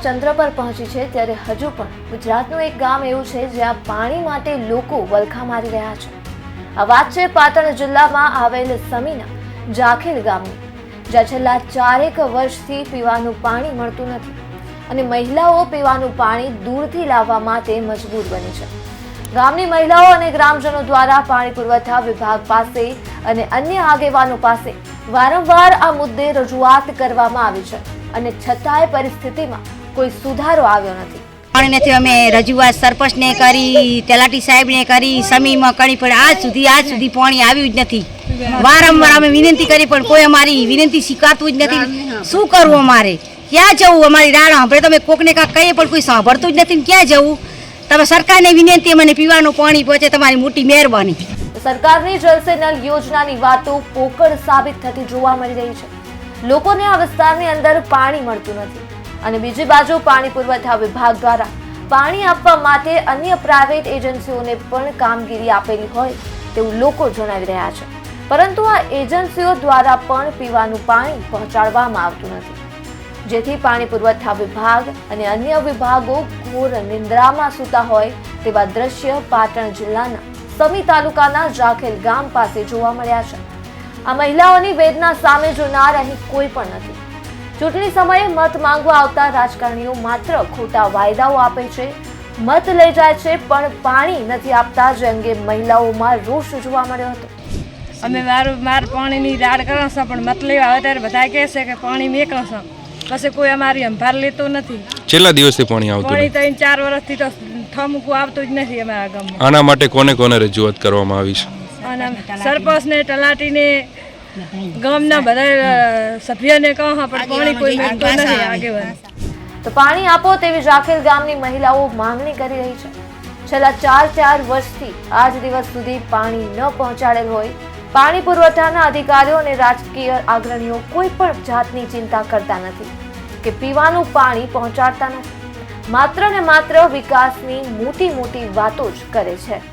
ચંદ્ર પર પહોંચી છે ત્યારે હજુ પણ ગુજરાતનું એક ગામ એવું છે જ્યાં પાણી માટે લોકો વલખા મારી રહ્યા છે। આ વાત છે પાટણ જિલ્લામાં આવેલ સમીના જાખેલ ગામની, જ્યાં છેલ્લા 4 વર્ષથી પીવાનું પાણી મળતું નથી અને મહિલાઓ પીવાનું પાણી દૂરથી લાવવા માટે મજબૂર બની છે। ગામની મહિલાઓ અને ગ્રામજનો દ્વારા પાણી પુરવઠા વિભાગ પાસે અને અન્ય આગેવાનો પાસે વારંવાર આ મુદ્દે રજૂઆત કરવામાં આવી છે અને છતાંય પરિસ્થિતિમાં કોઈ સુધારો આવ્યો નથી। પાણી નથી, અમે રજૂઆત સરપંચને કરી, તલાટી સાહેબને કરી, સમીમાં કરી, પણ આજ સુધી પાણી આવ્યું જ નથી। વારંવાર અમે વિનંતી કરી પણ કોઈ અમારી વિનંતી સ્વીકારતું જ નથી। શું કરવું, અમારે ક્યાં જવું? અમારી રાહ સાંભળે તમે કોકને કાંક કહીએ પણ કોઈ સાંભળતું જ નથી। ક્યાં જવું? તમે સરકારને વિનંતી, મને પીવાનું પાણી પહોંચે, તમારી મોટી મહેરબાની। સરકારની જલ સે નલ યોજનાની વાતો પોકળ સાબિત થતી જોવા મળી રહી છે। લોકોને આ વિસ્તારની અંદર પાણી મળતું નથી અને બીજી બાજુ પાણી પુરવઠા વિભાગ દ્વારા પાણી આપવા માટે અન્ય પ્રાઇવેટ એજન્સીઓને પણ કામગીરી આપેલી હોય તેવું લોકો જણાવી રહ્યા છે, પરંતુ આ એજન્સીઓ દ્વારા પણ પીવાનું પાણી પહોંચાડવામાં આવતું નથી, જેથી પાણી પુરવઠા વિભાગ અને અન્ય વિભાગો ઘોર નિંદ્રામાં સૂતા હોય તેવા દ્રશ્ય પાટણ જિલ્લાના સમી તાલુકાના જાખેલ ગામ પાસે જોવા મળ્યા છે। આ મહિલાઓની વેદના સામે જોનાર અહીં કોઈ પણ નથી। ચૂંટણી સમયે મત માંગવા આવતા રાજકારણીઓ માત્ર ખોટા વાયદાઓ આપે છે, મત લઈ જાય છે, પણ પાણી નથી આપતા, જે અંગે મહિલાઓમાં રોષ જોવા મળ્યો હતો। અમે માર પાણીની રાડ કરો છો પણ મત લેવા આવે ત્યારે બધા કહે છે કે પાણી મેકો છો, પછી કોઈ અમારી સંભાર લેતો નથી। છેલ્લા દિવસથી પાણી આવતું પાણી 3-4 વર્ષથી તો ઠમકું આવતું જ નથી અમારા ગામમાં। આના માટે કોને કોને રજૂઆત કરવામાં આવી છે? અને સરપંચને, તલાટીને, ગામના બધા સભ્યને કહો પણ પાણી કોઈ મેળતો નથી આગેવાન। તો પાણી આપો તેવી જાખેલ ગામની મહિલાઓ માંગણી કરી રહી છે। છેલ્લા 4 વર્ષથી આજ દિવસ સુધી પાણી ન પહોંચાડેલ હોય, પાણી પુરવઠાના અધિકારીઓ અને રાજકીય અગ્રણીઓ કોઈ પણ જાતની ચિંતા કરતા નથી કે પીવાનું પાણી પહોંચાડતા નથી, માત્ર ને માત્ર વિકાસની મોટી વાતો જ કરે છે।